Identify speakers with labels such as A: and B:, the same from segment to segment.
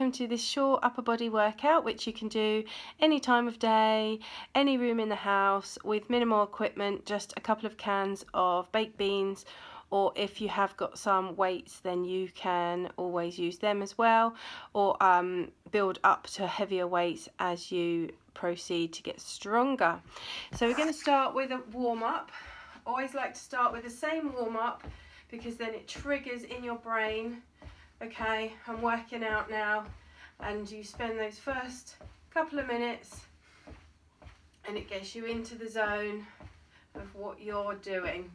A: welcome to this short upper body workout which you can do any time of day, any room in the house with minimal equipment, just a couple of cans of baked beans, or if you have got some weights then you can always use them as well, or build up to heavier weights as you proceed to get stronger. So we're going to start with a warm-up. I always like to start with the same warm-up because then it triggers in your brain, okay, I'm working out now, and you spend those first couple of minutes and it gets you into the zone of what you're doing.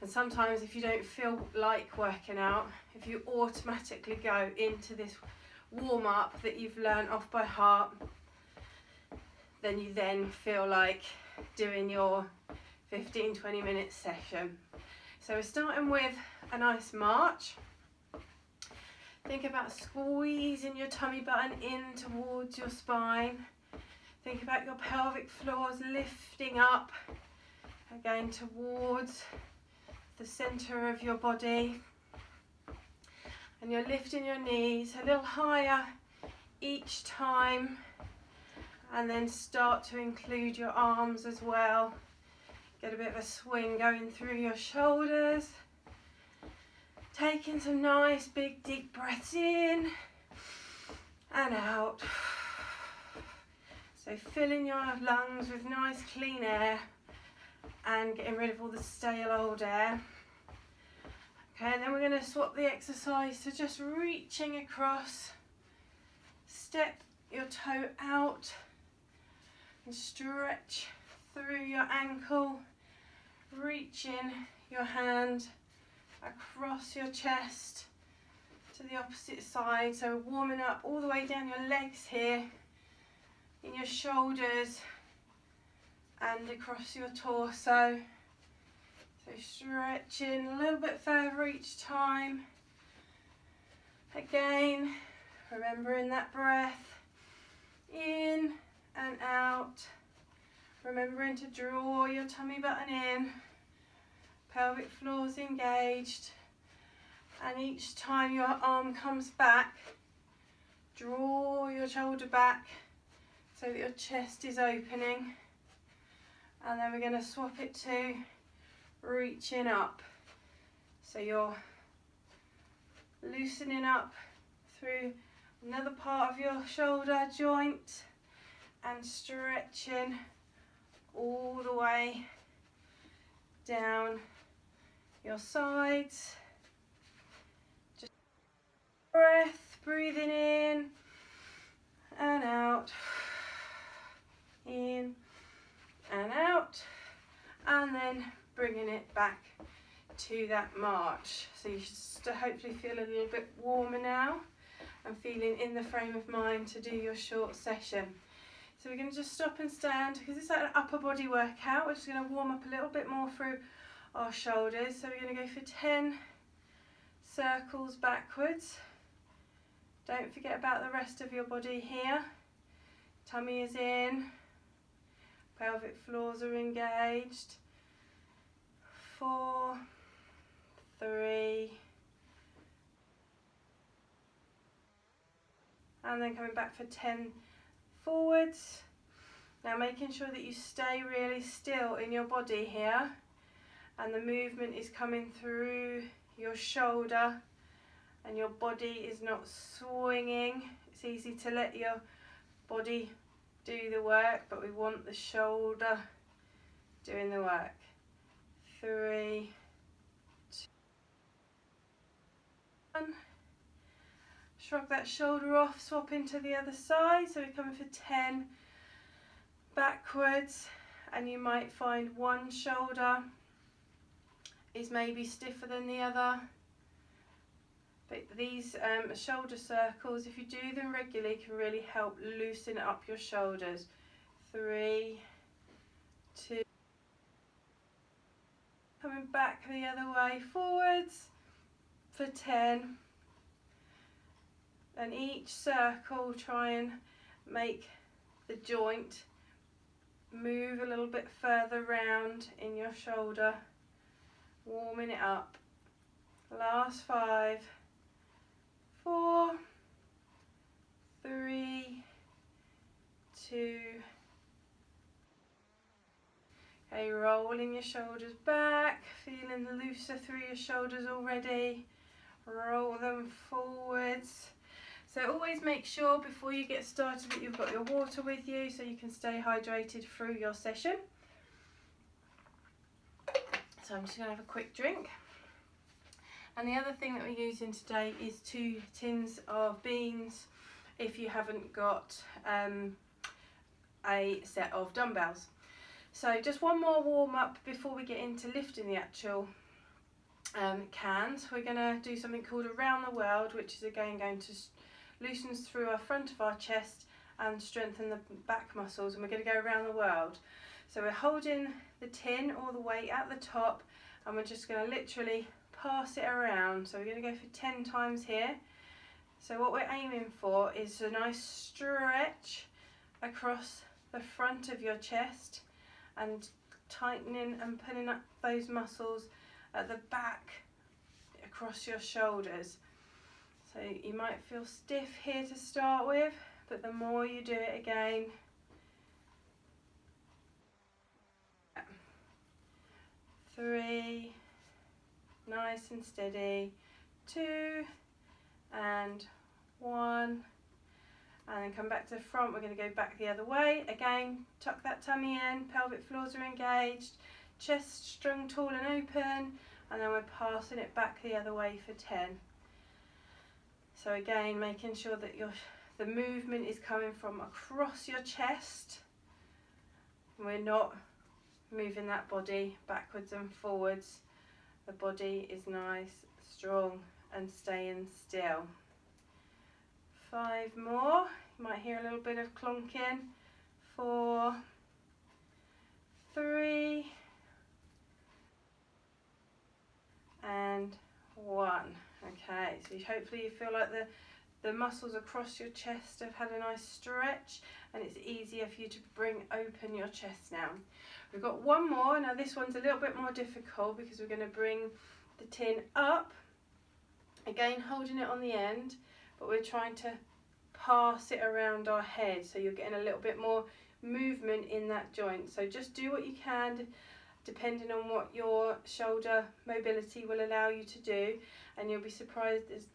A: And sometimes if you don't feel like working out, if you automatically go into this warm-up that you've learned off by heart, then you then feel like doing your 15-20 minute session. So we're starting with a nice march. Think about squeezing your tummy button in towards your spine. Think about your pelvic floors lifting up again towards the center of your body. And you're lifting your knees a little higher each time, and then start to include your arms as well. Get a bit of a swing going through your shoulders. Taking some nice big deep breaths in and out. So filling your lungs with nice clean air and getting rid of all the stale old air. Okay, and then we're going to swap the exercise to just reaching across. Step your toe out and stretch through your ankle, reaching your hand across your chest to the opposite side. So warming up all the way down your legs here, in your shoulders and across your torso. So stretching a little bit further each time. Again, remembering that breath in and out. Remembering to draw your tummy button in, pelvic floors engaged, and each time your arm comes back, draw your shoulder back so that your chest is opening. And then we're going to swap it to reaching up. So you're loosening up through another part of your shoulder joint and stretching all the way down your sides. Just breath, breathing in and out, in and out, and then bringing it back to that march. So you should hopefully feel a little bit warmer now and feeling in the frame of mind to do your short session. So we're going to just stop and stand because it's like an upper body workout. We're just going to warm up a little bit more through our shoulders. So we're going to go for 10 circles backwards. Don't forget about the rest of your body here. Tummy is in, pelvic floors are engaged. 4, 3, and then coming back for 10 forwards. Now making sure that you stay really still in your body here, and the movement is coming through your shoulder and your body is not swinging. It's easy to let your body do the work, but we want the shoulder doing the work. 3, 2, 1. Shrug that shoulder off, swap into the other side. So we're coming for 10 backwards, and you might find one shoulder is maybe stiffer than the other. But these shoulder circles, if you do them regularly, can really help loosen up your shoulders. 3, 2, coming back the other way forwards for 10. And each circle, try and make the joint move a little bit further round in your shoulder, warming it up. Last 5, 4, rolling your shoulders back, feeling the looser through your shoulders already. Roll them forwards. So always make sure before you get started that you've got your water with you so you can stay hydrated through your session. So I'm just going to have a quick drink. And the other thing that we're using today is 2 tins of beans if you haven't got a set of dumbbells. So just one more warm up before we get into lifting the actual cans. We're going to do something called Around the World, which is again going to loosen us through our front of our chest and strengthen the back muscles, and we're going to go around the world. So we're holding the tin all the way at the top, and we're just going to literally pass it around. So we're going to go for 10 times here. So what we're aiming for is a nice stretch across the front of your chest and tightening and pulling up those muscles at the back across your shoulders. So you might feel stiff here to start with, but the more you do it again, 3, nice and steady, 2 and 1, and then come back to the front. We're going to go back the other way. Again, tuck that tummy in, pelvic floors are engaged, chest strong, tall and open, and then we're passing it back the other way for 10. So again, making sure that the movement is coming from across your chest. We're not moving that body backwards and forwards. The body is nice, strong and staying still. 5 more. You might hear a little bit of clonking. 4, 3 and 1. Okay, so hopefully you feel like the muscles across your chest have had a nice stretch, and it's easier for you to bring open your chest now. We've got one more. Now this one's a little bit more difficult because we're going to bring the tin up, again holding it on the end, but we're trying to pass it around our head, so you're getting a little bit more movement in that joint. So just do what you can depending on what your shoulder mobility will allow you to do, and you'll be surprised as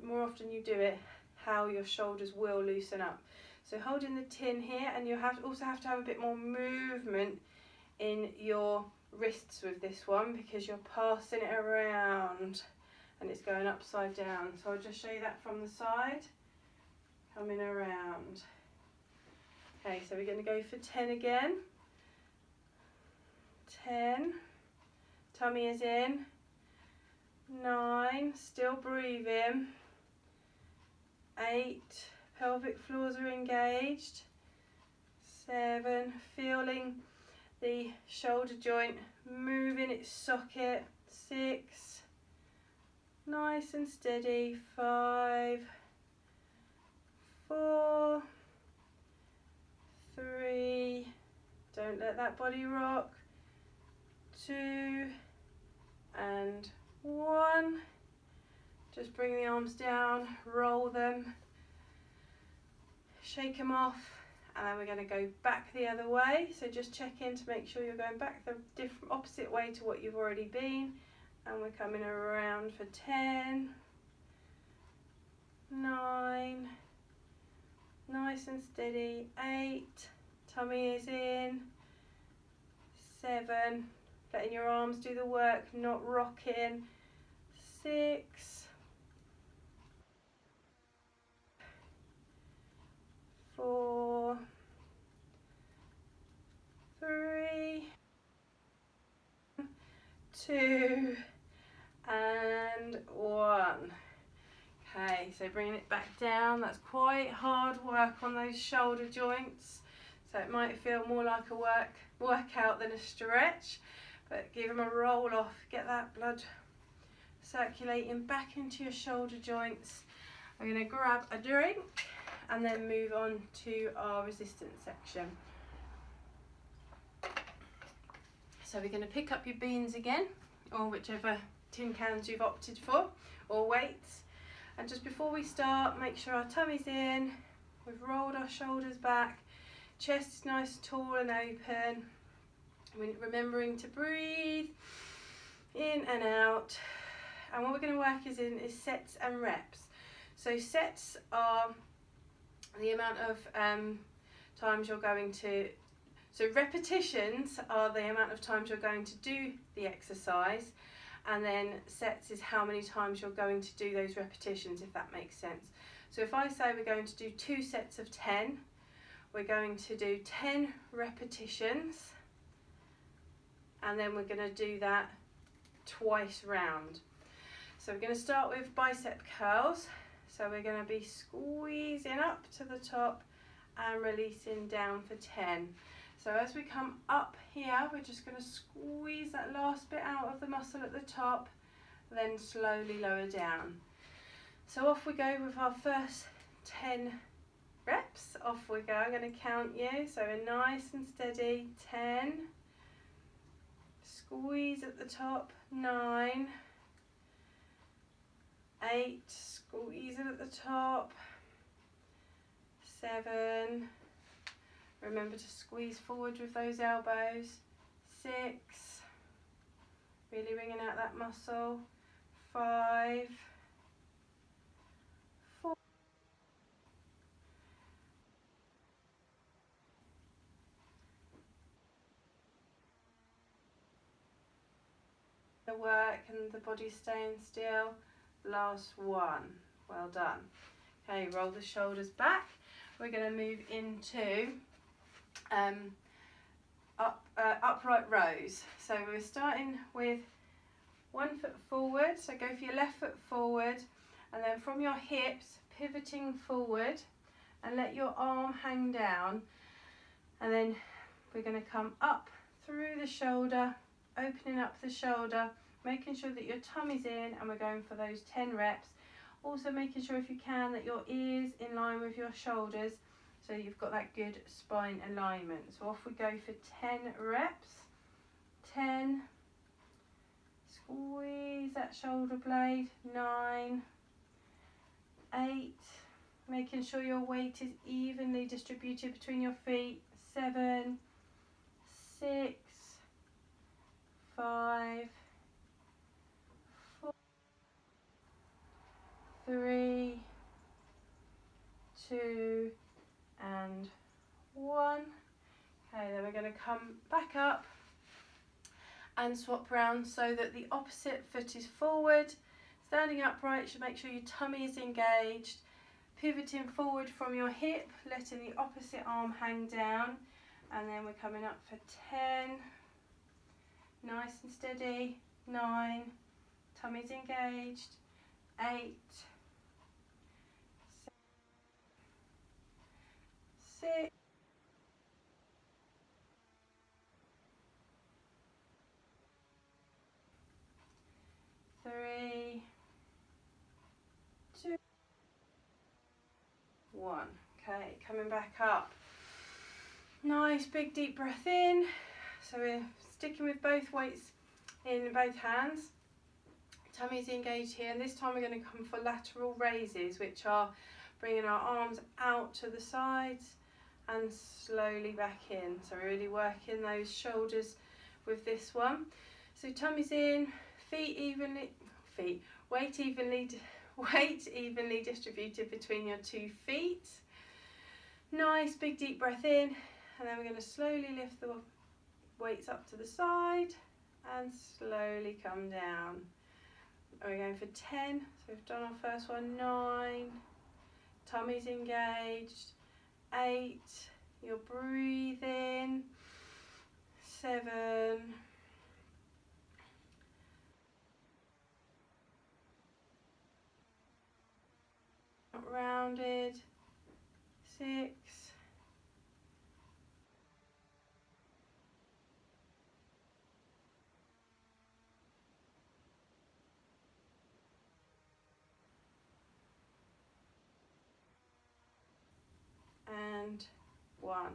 A: more often you do it, how your shoulders will loosen up. So holding the tin here, and you also have to have a bit more movement in your wrists with this one because you're passing it around and it's going upside down. So I'll just show you that from the side, coming around. Okay, so we're going to go for 10 again. 10, tummy is in. 9, still breathing. 8, pelvic floors are engaged. 7, feeling the shoulder joint moving its socket. 6, nice and steady. 5, 4, 3, don't let that body rock. 2 and 1. Just bring the arms down, roll them, shake them off, and then we're going to go back the other way. So just check in to make sure you're going back the opposite way to what you've already been, and we're coming around for 10, 9, nice and steady. 8, tummy is in. 7, letting your arms do the work, not rocking. 6, 4, 3, 2 and 1. Okay, so bringing it back down. That's quite hard work on those shoulder joints, so it might feel more like a workout than a stretch, but give them a roll off, get that blood circulating back into your shoulder joints. I'm going to grab a drink and then move on to our resistance section. So we're going to pick up your beans again, or whichever tin cans you've opted for, or weights. And just before we start, make sure our tummy's in, we've rolled our shoulders back, chest is nice, tall and open. Remembering to breathe in and out. And what we're going to work is sets and reps. So sets are the amount of times you're going to, so repetitions are the amount of times you're going to do the exercise, and then sets is how many times you're going to do those repetitions, if that makes sense. So if I say we're going to do 2 sets of 10, we're going to do 10 repetitions, and then we're going to do that twice round. So we're going to start with bicep curls. So we're going to be squeezing up to the top and releasing down for 10. So as we come up here, we're just going to squeeze that last bit out of the muscle at the top, then slowly lower down. So off we go with our first 10 reps. Off we go. I'm going to count you. So a nice and steady 10. Squeeze at the top, 9. 8. Squeeze it at the top. 7. Remember to squeeze forward with those elbows. 6. Really wringing out that muscle. 5. 4. The work and the body staying still. Last one. Well done. Okay, roll the shoulders back. We're going to move into upright rows. So we're starting with 1 foot forward. So go for your left foot forward, and then from your hips, pivoting forward, and let your arm hang down. And then we're going to come up through the shoulder, opening up the shoulder, making sure that your tummy's in, and we're going for those 10 reps. Also making sure, if you can, that your ears in line with your shoulders, so you've got that good spine alignment. So off we go for 10 reps. 10. Squeeze that shoulder blade. 9. 8. Making sure your weight is evenly distributed between your feet. 7. 6. 5. 4. 3. 2. And 1. Okay, then we're going to come back up and swap round so that the opposite foot is forward. Standing upright, you should make sure your tummy is engaged. Pivoting forward from your hip, letting the opposite arm hang down. And then we're coming up for 10. Nice and steady. 9. Tummy's engaged. 8. 6. 3. 2. 1. Okay, coming back up. Nice big deep breath in. So we're sticking with both weights in both hands. Tummy's engaged here, and this time we're going to come for lateral raises, which are bringing our arms out to the sides and slowly back in. So we're really working those shoulders with this one. So tummy's in, weight evenly distributed between your 2 feet. Nice big deep breath in, and then we're going to slowly lift the weights up to the side and slowly come down. And we're going for 10. So we've done our first one. 9. Tummy's engaged. 8. You're breathing. 7. Rounded. 6. 1.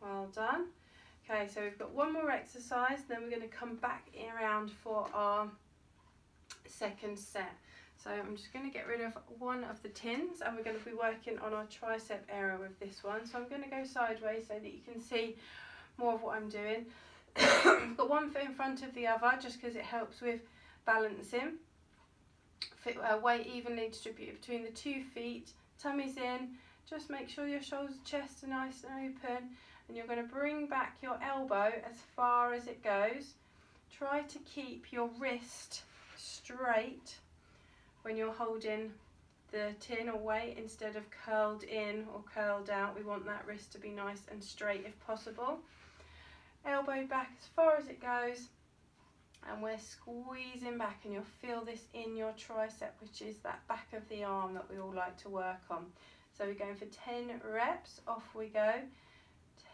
A: Well done. Okay, so we've got one more exercise, then we're going to come back around for our second set. So I'm just going to get rid of one of the tins, and we're going to be working on our tricep area with this one. So I'm going to go sideways so that you can see more of what I'm doing. I've got one foot in front of the other just because it helps with balancing. Weight evenly distributed between the 2 feet, tummy's in. Just make sure your shoulders and chest are nice and open, and you're going to bring back your elbow as far as it goes. Try to keep your wrist straight when you're holding the tin or weight instead of curled in or curled out. We want that wrist to be nice and straight if possible. Elbow back as far as it goes, and we're squeezing back, and you'll feel this in your tricep, which is that back of the arm that we all like to work on. So we're going for 10 reps, off we go.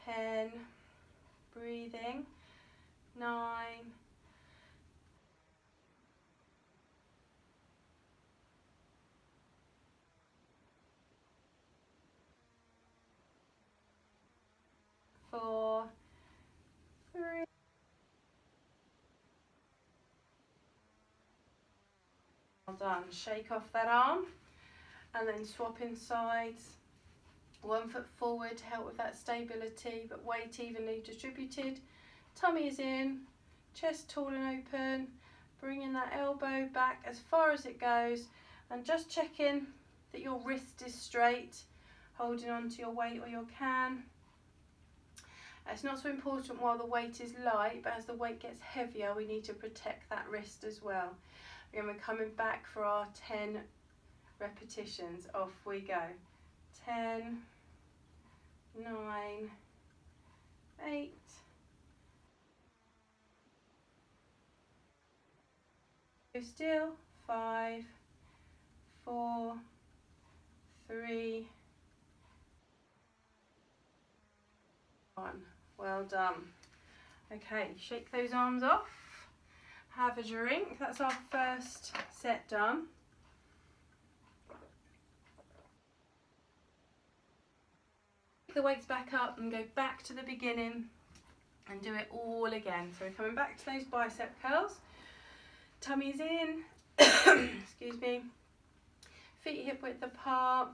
A: 10, breathing, 9, 4, 3. Well done. Shake off that arm and then swapping sides. 1 foot forward to help with that stability, but weight evenly distributed. Tummy is in, chest tall and open, bringing that elbow back as far as it goes, and just checking that your wrist is straight, holding on to your weight or your can. It's not so important while the weight is light, but as the weight gets heavier, we need to protect that wrist as well. Again, we're coming back for our 10 repetitions. Off we go. 10, 9, 8, still, 5, 4, 3, 1. Well done. Okay, shake those arms off. Have a drink. That's our first set done. Pick the weights back up and go back to the beginning and do it all again. So we're coming back to those bicep curls. Tummy's in. Excuse me. Feet hip width apart.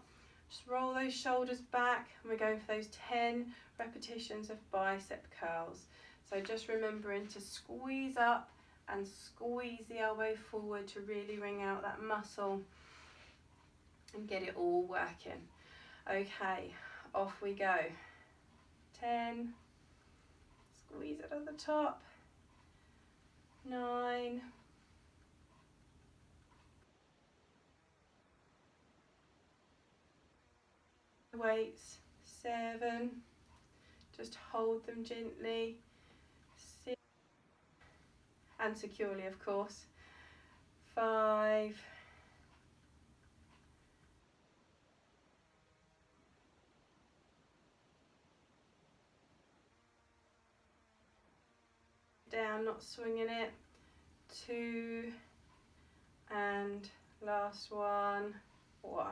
A: Just roll those shoulders back, and we're going for those 10 repetitions of bicep curls. So just remembering to squeeze up and squeeze the elbow forward to really wring out that muscle and get it all working. Okay, off we go. 10, squeeze it at the top. 9, weights. 7, just hold them gently. 6, and securely of course. 5, 4, down, not swinging it. 2, and last one. 1.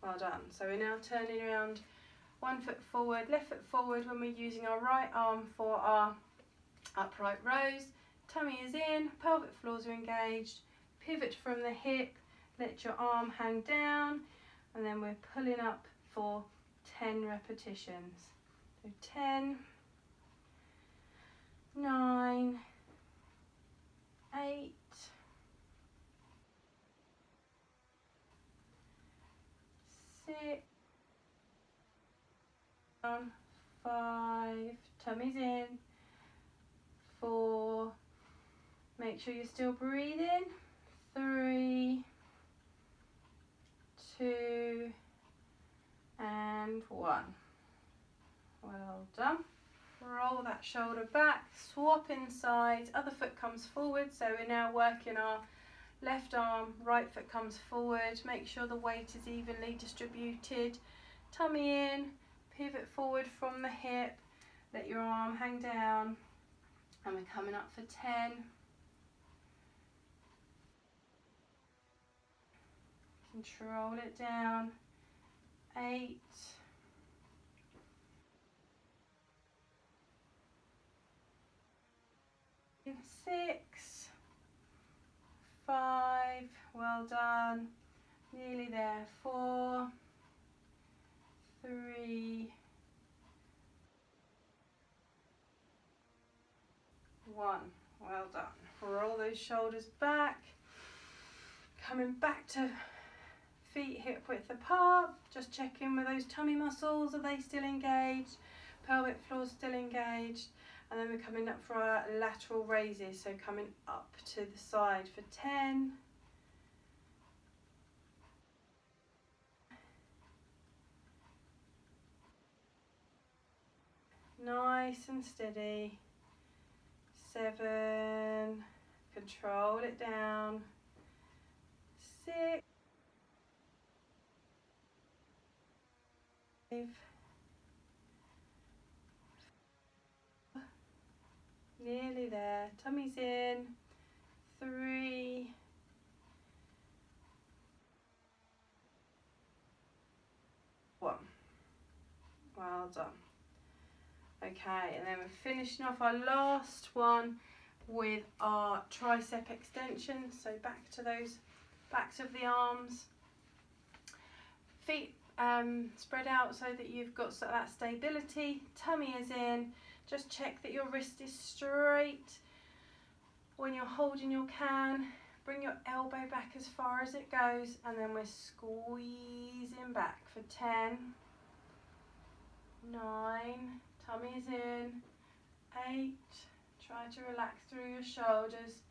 A: Well done. So we're now turning around, 1 foot forward, left foot forward when we're using our right arm for our upright rows. Tummy is in, pelvic floors are engaged. Pivot from the hip, let your arm hang down, and then we're pulling up for 10 repetitions. So 10, 9, 8, 6, 5, tummy's in. 4, make sure you're still breathing. 3, 2, and 1. Well done. Roll that shoulder back, swap sides, other foot comes forward. So we're now working our left arm, right foot comes forward. Make sure the weight is evenly distributed. Tummy in, pivot forward from the hip, let your arm hang down, and we're coming up for 10. Control it down. 8, 6, 5, well done, nearly there. 4, 3, 1. Well done. Roll those shoulders back. Coming back to feet hip width apart. Just checking with those tummy muscles. Are they still engaged? Pelvic floor still engaged. And then we're coming up for our lateral raises. So coming up to the side for 10. Nice and steady. 7. Control it down. 6. 5. Nearly there. Tummy's in. 3. 1. Well done. Okay, and then we're finishing off our last one with our tricep extension. So back to those backs of the arms. Feet spread out so that you've got that stability. Tummy is in. Just check that your wrist is straight. When you're holding your can, bring your elbow back as far as it goes, and then we're squeezing back for 10, 9, tummy is in, 8, try to relax through your shoulders,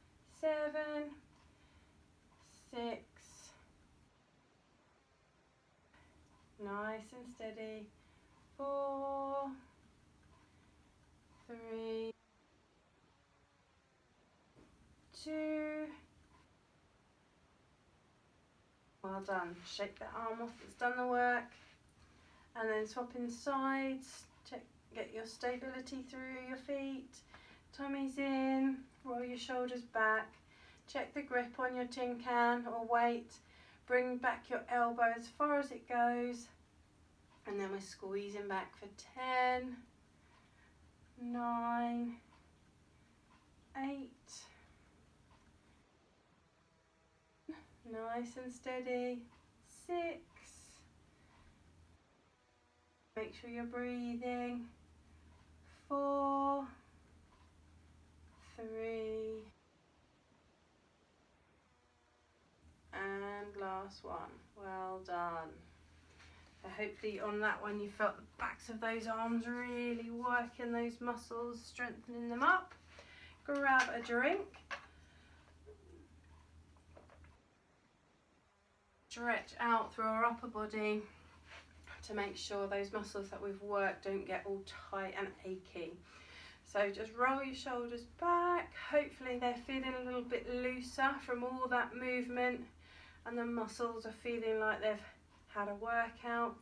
A: 7, 6, nice and steady, 4, 3, 2, well done. Shake that arm off that's done the work, and then swapping sides. Check, get your stability through your feet. Tummy's in, roll your shoulders back. Check the grip on your tin can or weight. Bring back your elbow as far as it goes, and then we're squeezing back for 10, 9, 8, nice and steady, 6, make sure you're breathing, 4, 3, and last one. Well done. So hopefully on that one you felt the backs of those arms really working those muscles, strengthening them up. Grab a drink. Stretch out through our upper body to make sure those muscles that we've worked don't get all tight and achy. So just roll your shoulders back. Hopefully they're feeling a little bit looser from all that movement, and the muscles are feeling like they've had a workout.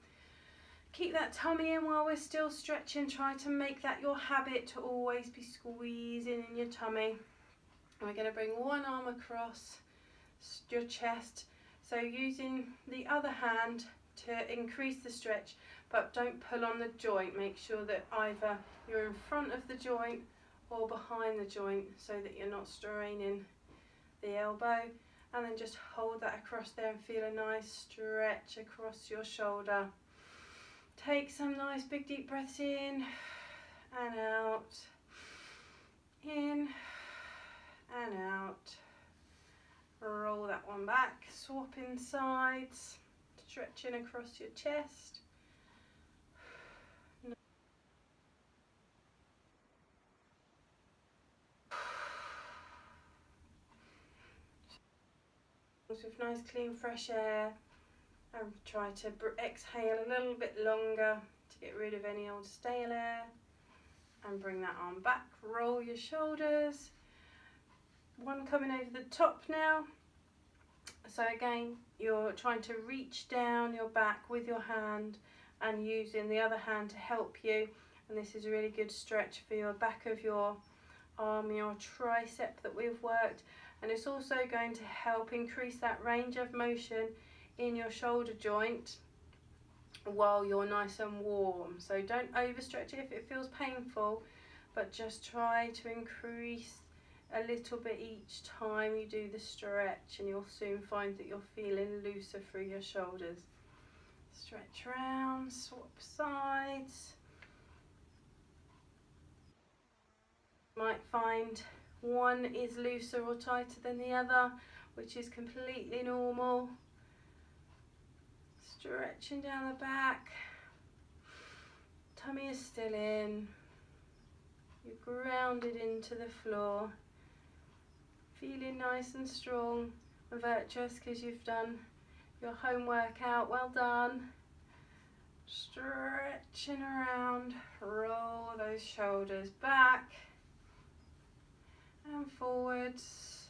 A: Keep that tummy in while we're still stretching. Try to make that your habit to always be squeezing in your tummy. And we're going to bring one arm across your chest. So using the other hand to increase the stretch, but don't pull on the joint. Make sure that either you're in front of the joint or behind the joint so that you're not straining the elbow. And then just hold that across there and feel a nice stretch across your shoulder. Take some nice big deep breaths in and out, in and out. Roll that one back, swapping sides, stretching across your chest. With nice clean fresh air, and try to exhale a little bit longer to get rid of any old stale air, and bring that arm back. Roll your shoulders, one coming over the top now. So again, you're trying to reach down your back with your hand and using the other hand to help you, and this is a really good stretch for your back of your arm, your tricep that we've worked, and it's also going to help increase that range of motion in your shoulder joint while you're nice and warm. So don't overstretch it if it feels painful, but just try to increase a little bit each time you do the stretch, and you'll soon find that you're feeling looser through your shoulders. Stretch round, swap sides. You might find one is looser or tighter than the other, which is completely normal. Stretching down the back, tummy is still in, you're grounded into the floor, feeling nice and strong and virtuous because you've done your home workout. Well done. Stretching around, roll those shoulders back and forwards.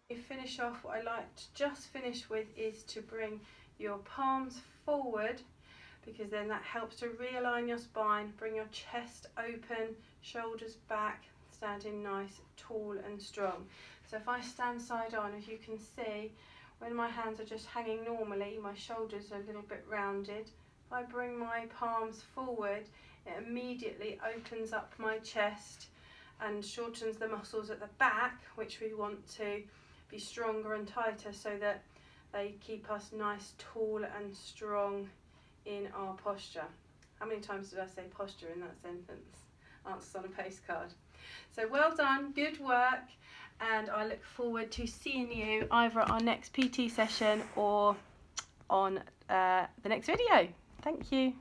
A: You finish off, what I like to just finish with is to bring your palms forward, because then that helps to realign your spine, bring your chest open, shoulders back, standing nice, tall and strong. So if I stand side on, as you can see, when my hands are just hanging normally, my shoulders are a little bit rounded. If I bring my palms forward, it immediately opens up my chest and shortens the muscles at the back, which we want to be stronger and tighter so that they keep us nice, tall and strong in our posture. How many times did I say posture in that sentence? Answers on a postcard. So well done, good work, and I look forward to seeing you either at our next PT session or on the next video. Thank you.